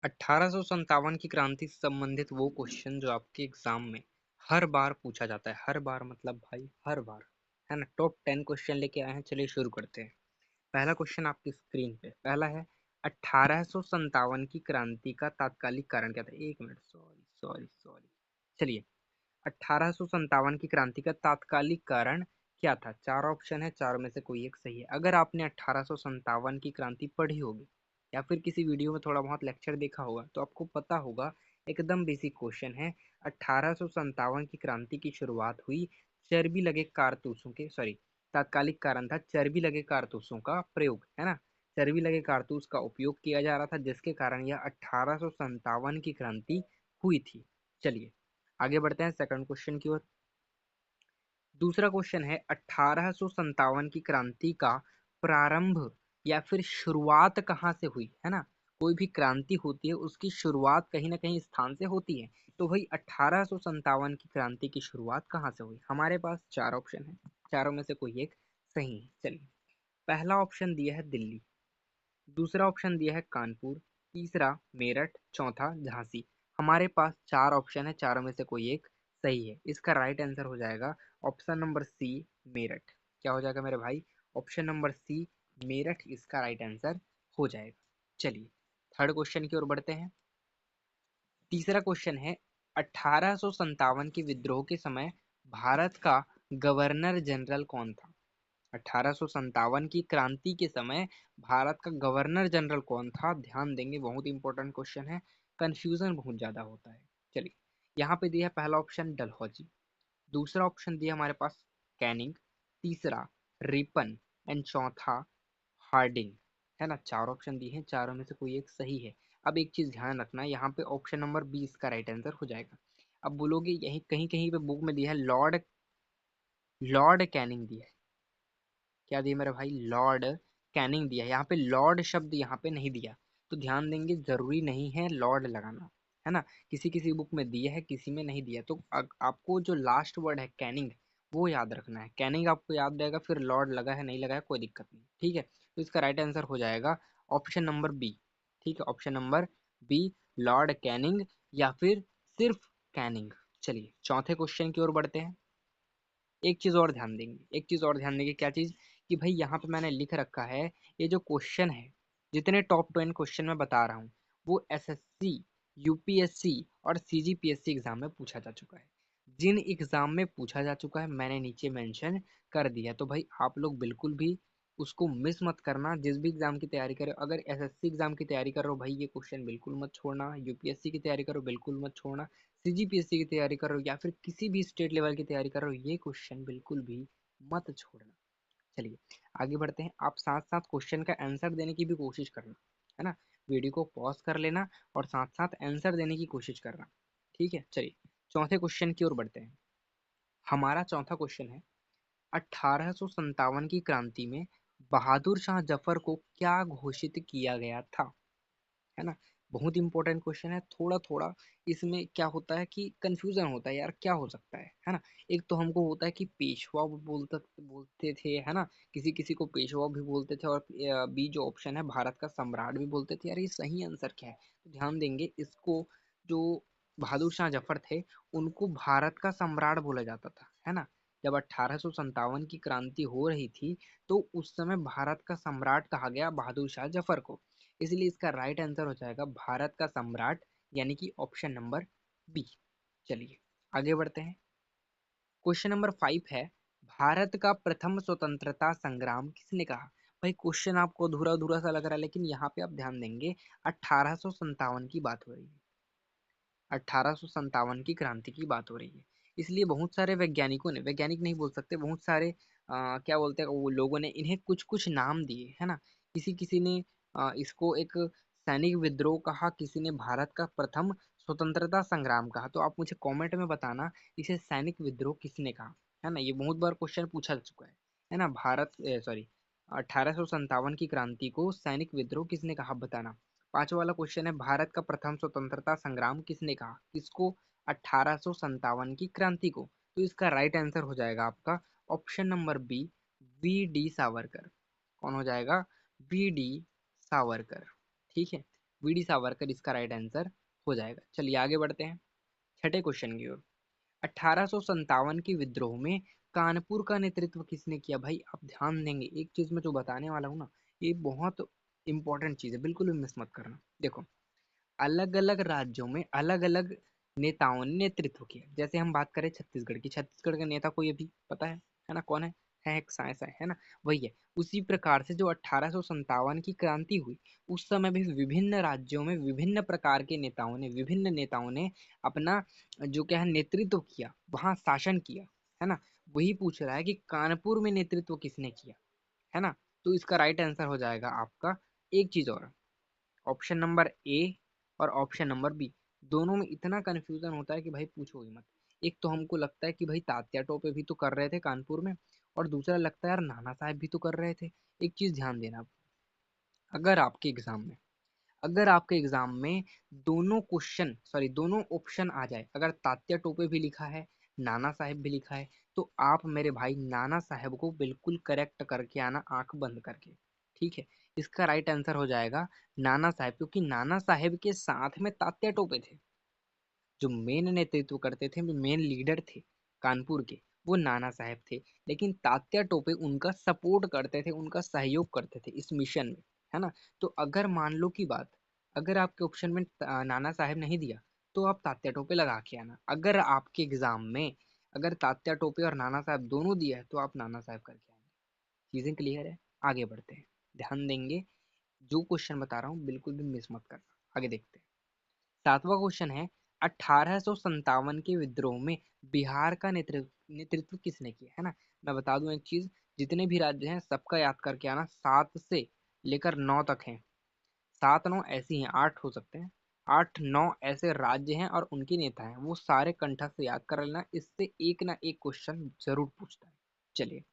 1857 की क्रांति से संबंधित वो क्वेश्चन जो आपके एग्जाम में हर बार पूछा जाता है। हर बार मतलब भाई हर बार, है ना। टॉप 10 क्वेश्चन लेके आए हैं, चलिए शुरू करते हैं। पहला क्वेश्चन आपकी स्क्रीन पे पहला है, 1857 की क्रांति का तात्कालिक कारण क्या था। एक मिनट, सॉरी सॉरी सॉरी। चलिए, 1857 की क्रांति का तात्कालिक कारण क्या था। चार ऑप्शन है, चारों में से कोई एक सही है। अगर आपने 1857 की क्रांति पढ़ी होगी या फिर किसी वीडियो में थोड़ा बहुत लेक्चर देखा होगा तो आपको पता होगा, एकदम बेसिक क्वेश्चन है। 1857 की क्रांति की शुरुआत हुई चर्बी लगे कारतूसों के, सॉरी, तात्कालिक कारण था चर्बी लगे कारतूसों का प्रयोग, है ना। चर्बी लगे कारतूस का उपयोग किया जा रहा था, जिसके कारण यह 1857 की क्रांति हुई थी। चलिए आगे बढ़ते हैं सेकंड क्वेश्चन की ओर। दूसरा क्वेश्चन है, 1857 की क्रांति का प्रारंभ या फिर शुरुआत कहाँ से हुई, है ना। कोई भी क्रांति होती है उसकी शुरुआत कहीं ना कहीं स्थान से होती है। तो भाई 1857 की क्रांति की शुरुआत कहाँ से हुई। हमारे पास चार ऑप्शन है, चारों में से कोई एक सही है। चलिए, पहला ऑप्शन दिया है दिल्ली, दूसरा ऑप्शन दिया है कानपुर, तीसरा मेरठ, चौथा झांसी। हमारे पास चार ऑप्शन है, चारों में से कोई एक सही है। इसका राइट आंसर हो जाएगा ऑप्शन नंबर सी, मेरठ। क्या हो जाएगा मेरे भाई, ऑप्शन नंबर सी मेरठ इसका राइट आंसर हो जाएगा। चलिए थर्ड क्वेश्चन की ओर बढ़ते हैं। तीसरा क्वेश्चन है, 1857 के विद्रोह के समय भारत का गवर्नर जनरल कौन था। 1857 की क्रांति के समय भारत का गवर्नर जनरल कौन था। ध्यान देंगे, बहुत इंपॉर्टेंट क्वेश्चन है, कंफ्यूजन बहुत ज्यादा होता है। चलिए, यहाँ पे दिया है पहला ऑप्शन डलहौजी, दूसरा ऑप्शन दिया हमारे पास कैनिंग, तीसरा रिपन एंड चौथा हार्डिंग, है ना। चार ऑप्शन दिए हैं, चारों में से कोई एक सही है। अब एक चीज ध्यान रखना, यहाँ पे ऑप्शन नंबर 20 का राइट आंसर हो जाएगा। अब बोलोगे यही कहीं कहीं पे बुक में दिया है लॉर्ड, लॉर्ड कैनिंग दिया है। क्या दिया मेरा भाई, लॉर्ड कैनिंग दिया है। यहाँ पे लॉर्ड शब्द यहाँ पे नहीं दिया, तो ध्यान देंगे, जरूरी नहीं है लॉर्ड लगाना, है ना। किसी किसी बुक में दिया है, किसी में नहीं दिया। तो आपको जो लास्ट वर्ड है कैनिंग, वो याद रखना है। कैनिंग आपको याद रहेगा, फिर लॉर्ड लगा है नहीं लगा है कोई दिक्कत नहीं, ठीक है। तो इसका राइट आंसर हो जाएगा ऑप्शन नंबर बी, ठीक है, option number B, Lord Canning या फिर सिर्फ कैनिंग। चलिए चौथे क्वेश्चन की ओर बढ़ते हैं। एक चीज और ध्यान देंगे, एक चीज और ध्यान देंगे, क्या चीज, कि भाई यहाँ पे मैंने लिख रखा है, ये जो क्वेश्चन है, जितने टॉप 10 क्वेश्चन मैं बता रहा हूँ, वो एसएससी, यूपीएससी और सीजीपीएससी एग्जाम में पूछा जा चुका है। जिन एग्जाम में पूछा जा चुका है मैंने नीचे मेंशन कर दिया, तो भाई आप लोग बिल्कुल भी उसको मिस मत करना। जिस भी एग्जाम की तैयारी करो, अगर एसएससी एग्जाम की तैयारी कर रहे हो भाई, ये क्वेश्चन बिल्कुल मत छोड़ना। यूपीएससी की तैयारी करो, बिल्कुल मत छोड़ना। सीजीपीएससी की तैयारी कर रहे हो या फिर किसी भी स्टेट लेवल की तैयारी कर रहे हो, ये क्वेश्चन बिल्कुल भी मत छोड़ना। चलिए आगे बढ़ते हैं। आप साथ साथ क्वेश्चन का आंसर देने की भी कोशिश करना, है ना। वीडियो को पॉज कर लेना और साथ साथ आंसर देने की कोशिश करना, ठीक है। चलिए चौथे क्वेश्चन की ओर बढ़ते हैं। हमारा चौथा क्वेश्चन है, 1857 की क्रांति में बहादुर शाह जफर को क्या घोषित किया गया था, है ना। बहुत इंपॉर्टेंट क्वेश्चन है। थोड़ा थोड़ा इसमें क्या होता है कि कंफ्यूजन होता है यार, क्या हो सकता है ना। एक तो हमको होता है कि पेशवा बोलते बोलते थे, है ना, किसी किसी को पेशवा भी बोलते थे, और बी जो ऑप्शन है भारत का सम्राट भी बोलते थे। यार ये सही आंसर क्या है, तो ध्यान देंगे इसको। जो बहादुर शाह जफर थे, उनको भारत का सम्राट बोला जाता था, है ना। जब 1857 की क्रांति हो रही थी तो उस समय भारत का सम्राट कहा गया बहादुर शाह जफर को, इसलिए इसका राइट आंसर हो जाएगा भारत का सम्राट, यानी कि ऑप्शन नंबर बी। चलिए आगे बढ़ते हैं। क्वेश्चन नंबर 5 है, भारत का प्रथम स्वतंत्रता संग्राम किसने कहा। भाई क्वेश्चन आपको अधूरा अधूरा सा लग रहा है, लेकिन यहाँ पे आप ध्यान देंगे 1857 की बात हो रही है, 1857 की क्रांति की बात हो रही है। इसलिए बहुत सारे वैज्ञानिकों ने, वैज्ञानिक नहीं बोल सकते, बहुत सारे क्या बोलते हैं वो लोगों ने इन्हें कुछ कुछ नाम दिए, है ना। किसी किसी ने इसको एक सैनिक विद्रोह कहा, किसी ने भारत का प्रथम स्वतंत्रता संग्राम कहा। तो आप मुझे कमेंट में बताना इसे सैनिक विद्रोह किसने कहा, है ना। ये बहुत बार क्वेश्चन पूछा जा चुका है ना। भारत, सॉरी, 1857 की क्रांति को सैनिक विद्रोह किसने कहा, बताना। पांचवा वाला क्वेश्चन है, भारत का प्रथम स्वतंत्रता संग्राम किसने कहा, किसको, 1857 की क्रांति को। तो इसका राइट आंसर हो जाएगा आपका option number B, V D Savarkar. कौन हो जाएगा, वी डी सावरकर, ठीक है। वीडी सावरकर इसका राइट आंसर हो जाएगा। चलिए आगे बढ़ते हैं छठे क्वेश्चन की ओर। 1857 के विद्रोह में कानपुर का नेतृत्व किसने किया? भाई आप ध्यान देंगे, एक चीज मैं जो बताने वाला हूँ ना, ये बहुत इंपॉर्टेंट चीज है, बिल्कुल भी मिस मत करना। देखो, अलग अलग राज्यों में अलग अलग नेताओं ने नेतृत्व किया। जैसे हम बात करें छत्तीसगढ़ की, छत्तीसगढ़ का नेता कोई अभी पता है ना कौन है एक साय साय, है ना, वही है। उसी प्रकार से जो 1857 की क्रांति हुई, उस समय भी विभिन्न राज्यों में विभिन्न प्रकार के नेताओं ने, विभिन्न नेताओं ने अपना जो क्या है नेतृत्व किया, वहां शासन किया, है ना। वही पूछ रहा है कि कानपुर में नेतृत्व किसने किया, है ना। तो इसका राइट आंसर हो जाएगा आपका एक चीज और, ऑप्शन नंबर ए और ऑप्शन नंबर बी। दोनों में इतना कंफ्यूजन होता है कि भाई पूछो ही मत। एक तो हमको लगता है कि भाई तात्या टोपे भी तो कर रहे थे कानपुर में, और दूसरा लगता है यार नाना साहब भी तो कर रहे थे। एक चीज ध्यान देना, अगर आपके एग्जाम में, अगर आपके एग्जाम में दोनों क्वेश्चन सॉरी दोनों ऑप्शन आ जाए, अगर तात्या टोपे भी लिखा है, नाना साहब भी लिखा है, तो आप मेरे भाई नाना साहब को बिल्कुल करेक्ट करके आना, आंख बंद करके। ठीक है, इसका राइट आंसर हो जाएगा नाना साहब, क्योंकि नाना साहब के साथ में तात्या टोपे थे। जो मेन नेतृत्व करते थे, मेन लीडर थे कानपुर के, वो नाना साहब थे। लेकिन तात्या टोपे उनका सपोर्ट करते थे, उनका सहयोग करते थे इस मिशन में, है ना। तो अगर मान लो की बात, अगर आपके ऑप्शन में नाना साहब नहीं दिया, तो आप तात्या टोपे लगा के आना। अगर आपके एग्जाम में अगर तात्या टोपे और नाना साहब दोनों दिया है, तो आप नाना साहब करके आएंगे। चीजें क्लियर है? आगे बढ़ते हैं, ध्यान देंगे, जो क्वेश्चन बता रहा हूँ बिल्कुल भी मिस मत करना। आगे देखते हैं, सातवां क्वेश्चन है, 1857 के विद्रोह में बिहार का नेतृत्व किसने किया, है ना। मैं बता दूं एक चीज, जितने भी राज्य हैं सबका याद करके आना, 7 से लेकर 9 तक हैं। 7 9 ऐसी हैं, 8 हो सकते हैं, 8 9 ऐसे राज्य हैं और उनके नेता हैं, वो सारे कंठस्थ से याद कर लेना, इससे एक ना एक क्वेश्चन जरूर पूछता है। चलिए,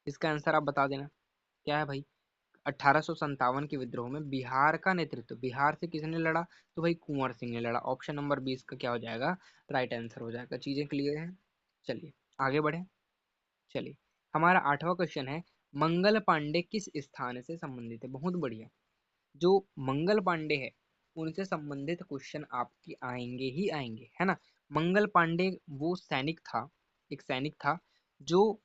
इसका आंसर आप बता देना क्या है भाई। 1857 के विद्रोह में बिहार का नेतृत्व, बिहार से किसने लड़ा? तो भाई कुंवर सिंह ने लड़ा। ऑप्शन नंबर 20 का क्या हो जाएगा? राइट आंसर हो जाएगा। चीजें क्लियर है? चलिए आगे बढ़े। चलिए, हमारा आठवां क्वेश्चन है, मंगल पांडे किस स्थान से संबंधित है? बहुत बढ़िया, जो मंगल पांडे है उनसे संबंधित क्वेश्चन आपके आएंगे ही आएंगे, है ना। मंगल पांडे वो सैनिक था, एक सैनिक था जो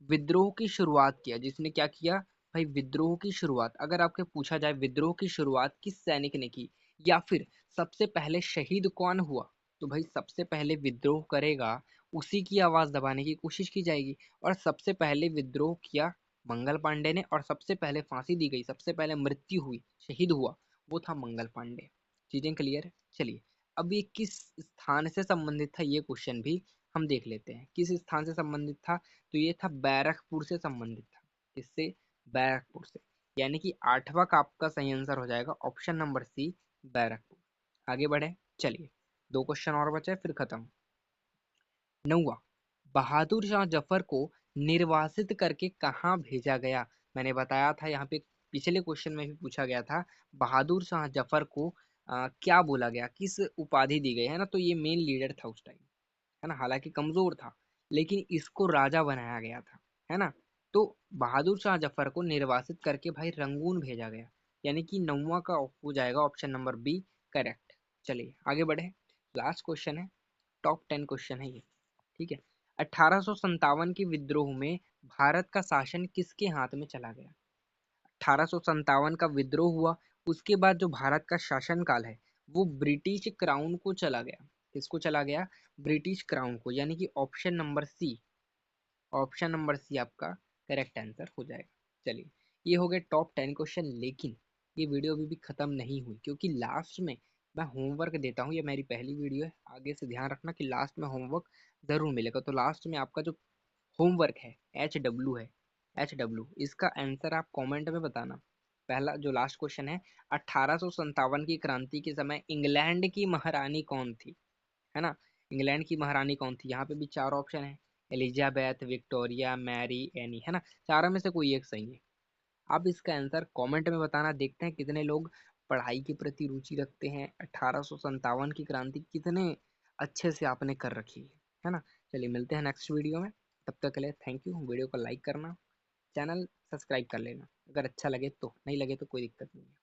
विद्रोह की शुरुआत किया, जिसने क्या किया भाई, विद्रोह की शुरुआत। अगर आपके पूछा जाए विद्रोह की शुरुआत किस सैनिक ने की, या फिर सबसे पहले शहीद कौन हुआ, तो भाई सबसे पहले विद्रोह करेगा उसी की आवाज दबाने की कोशिश की जाएगी। और सबसे पहले विद्रोह किया मंगल पांडे ने, और सबसे पहले फांसी दी गई, सबसे पहले मृत्यु हुई, शहीद हुआ, वो था मंगल पांडे। चीजें क्लियर है? चलिए, अब ये किस स्थान से संबंधित था, ये क्वेश्चन भी हम देख लेते हैं। किस स्थान से संबंधित था? तो ये था बैरकपुर से संबंधित था। किससे? बैरकपुर से। यानी कि आठवां का आपका सही आंसर हो जाएगा ऑप्शन नंबर सी, बैरकपुर। आगे बढ़े, चलिए, दो क्वेश्चन और बचे फिर खत्म। नौवा, बहादुर शाह जफर को निर्वासित करके कहाँ भेजा गया? मैंने बताया था यहाँ पे, पिछले क्वेश्चन में भी पूछा गया था, बहादुर शाह जफर को क्या बोला गया, किस उपाधि दी गई, है ना। तो ये मेन लीडर था उस टाइम, है ना, हालांकि कमजोर था, लेकिन इसको राजा बनाया गया था, है ना। तो बहादुर शाह जफर को निर्वासित करके भाई रंगून भेजा गया, यानी कि नौवा का हो जाएगा ऑप्शन नंबर बी करेक्ट। चलिए आगे बढ़े, लास्ट क्वेश्चन है, टॉप 10 क्वेश्चन है ये, ठीक है। 1857 के विद्रोह में भारत का शासन किसके हाथ में चला गया? 1857 का विद्रोह हुआ, उसके बाद जो भारत का शासन काल है वो ब्रिटिश क्राउन को चला गया। किसको चला गया? ब्रिटिश क्राउन को, यानी कि option number C, option number C आपका करेक्ट आंसर हो जाएगा। चलिए, ये हो गए टॉप 10 क्वेश्चन, लेकिन ये वीडियो अभी भी खत्म नहीं हुई, क्योंकि लास्ट में मैं होमवर्क देता हूँ। ये मेरी पहली वीडियो है, आगे से ध्यान रखना कि लास्ट में होमवर्क जरूर मिलेगा। तो लास्ट में आपका जो होमवर्क है HW है, HW, इसका आंसर आप कमेंट में बताना। पहला जो लास्ट क्वेश्चन है, 1857 की क्रांति के समय इंग्लैंड की महारानी कौन थी, है ना। इंग्लैंड की महारानी कौन थी? यहाँ पे भी चार ऑप्शन है, एलिजाबेथ, विक्टोरिया, मैरी, एनी, है ना। चारों में से कोई एक सही है। आप इसका आंसर कमेंट में बताना, देखते हैं कितने लोग पढ़ाई के प्रति रुचि रखते हैं, 1857 की क्रांति कितने अच्छे से आपने कर रखी है ना। चलिए मिलते हैं नेक्स्ट वीडियो में, तब तक के लिए थैंक यू। वीडियो को लाइक करना, चैनल सब्सक्राइब कर लेना, अगर अच्छा लगे तो, नहीं लगे तो कोई दिक्कत नहीं है।